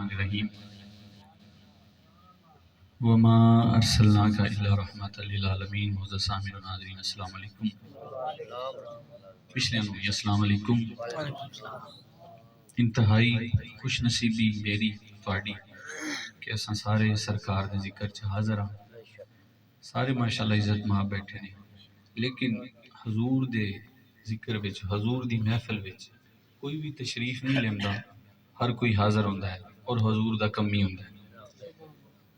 الرحمن الرحیم وما ارسلناک الا رحمۃ للعالمین. معزز سامعین و ناظرین السلام علیکم. پچھلے انہوں السلام علیکم. انتہائی خوش نصیبی میری تواڈی کہ اساں سارے سرکار دے ذکر چ حاضر ہاں. سارے ماشاءاللہ عزت ماں بیٹھے نے، لیکن حضور دے ذکر وچ، حضور دی محفل وچ کوئی بھی تشریف نہیں لیندہ. ہر کوئی حاضر ہوندا ہے اور حضور دا کمی ہوندا ہے.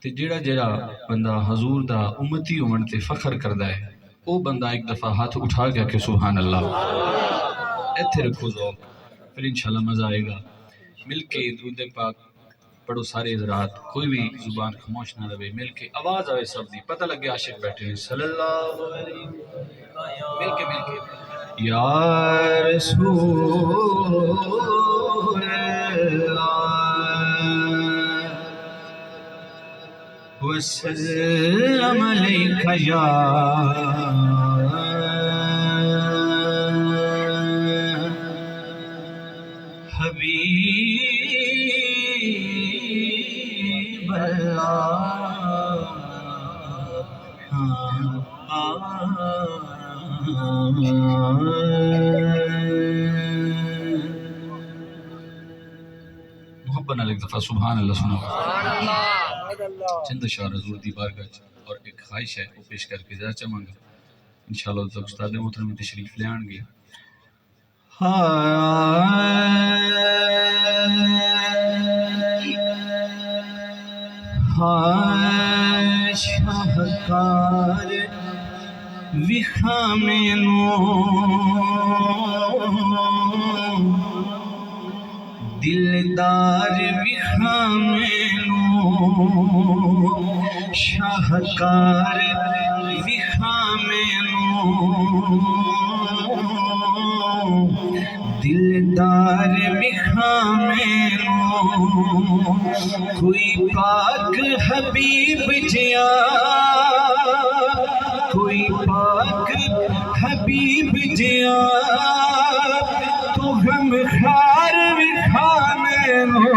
تے جیڑا جیڑا بندہ حضور دا امتی ہون تے فخر کردا ہے، او بندہ ایک دفعہ ہاتھ اٹھا گیا کہ سبحان اللہ. ایتھے رکھو ذوق، پھر انشاءاللہ مزہ آئے گا. مل کے درود پاک پڑھو سارے حضرات، کوئی بھی زبان خاموش نہ رہے، مل کے آواز آئے سب دی، پتہ لگے عاشق بیٹھے ہیں. صلی اللہ علیہ وسلم. مل کے یا رسول اللہ وسلم علیکہ یا حبیب اللہ. محبت نال ایک دفعہ سبحان اللہ سنا. چند اشعار حضور دی بارگاہ اور ایک خواہش ہے وہ پیش کر کے ذرا چاہوں گا انشاءاللہ تک استاد محترم تشریف لے آن گے. شاہکار وخامینو دلدار وخامینو شاہکار وخامینو دلدار وخامینو کوئی پاک حبیب جیا کوئی پاک حبیب جیا تو ہم خار وخامینو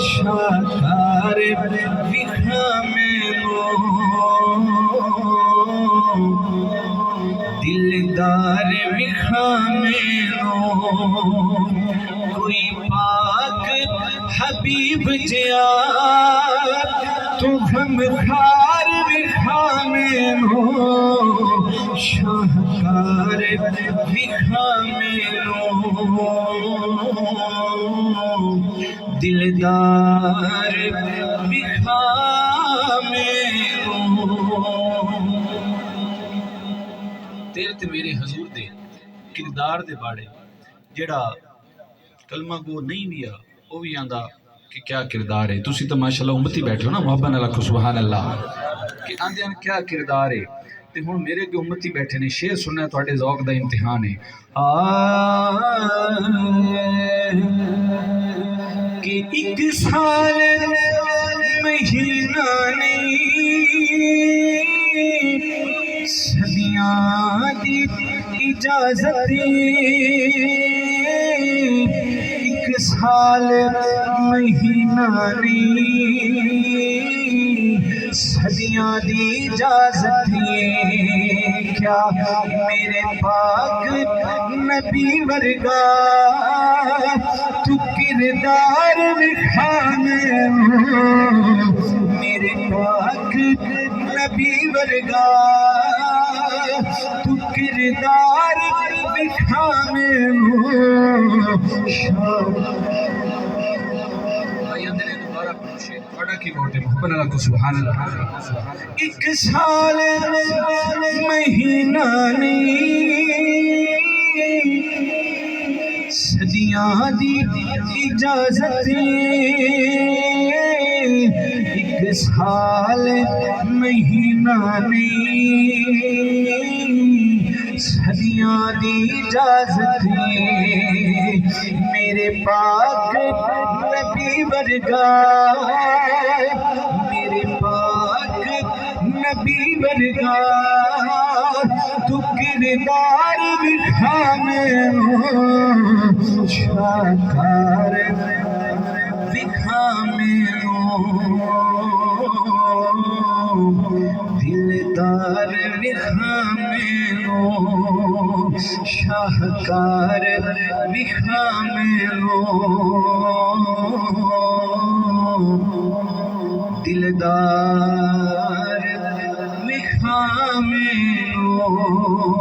شاہکار وخامینو دلدار وخامینو کوئی پاک حبیب جیا تو ہم خار وخامینو شاہکار وخامینو دلدار وخامینو. تیرے تے میرے حضور دے کردار دے باڑے جڑا کلمہ گو نہیں بھی وہ بھی آندا کہ کیا کردار ہے. تسی تو ماشاءاللہ امتی بیٹھے ہو نا، محبت نال آکھو سبحان اللہ کہ آندے ہیں کیا کردار ہے. تے ہن میرے کے امتی بیٹھے نے، شعر سننا تواڈے ذوق دا امتحان ہے. کہ ایک سال مہینہ نہیں صدیاں دی اجازت، ایک سال مہینہ نہیں صدیاں دی اجازت. کیا میرے پاک نبی ورگا تو کردار وخامینو میرے پاک نبی ورگا تو کردار وخامینو سبحان اللہ. ایک سال مہینہ نہیں صدیاں دی اجازت، ایک سال مہینہ نہیں صدیاں دی اجازت. میرے پاک نبی ورگا میرے پاک نبی ورگا تو کردار وخامینو شاہکار وخامینو دلدار وخامینو شاہکار وخامینو دلدار وخامینو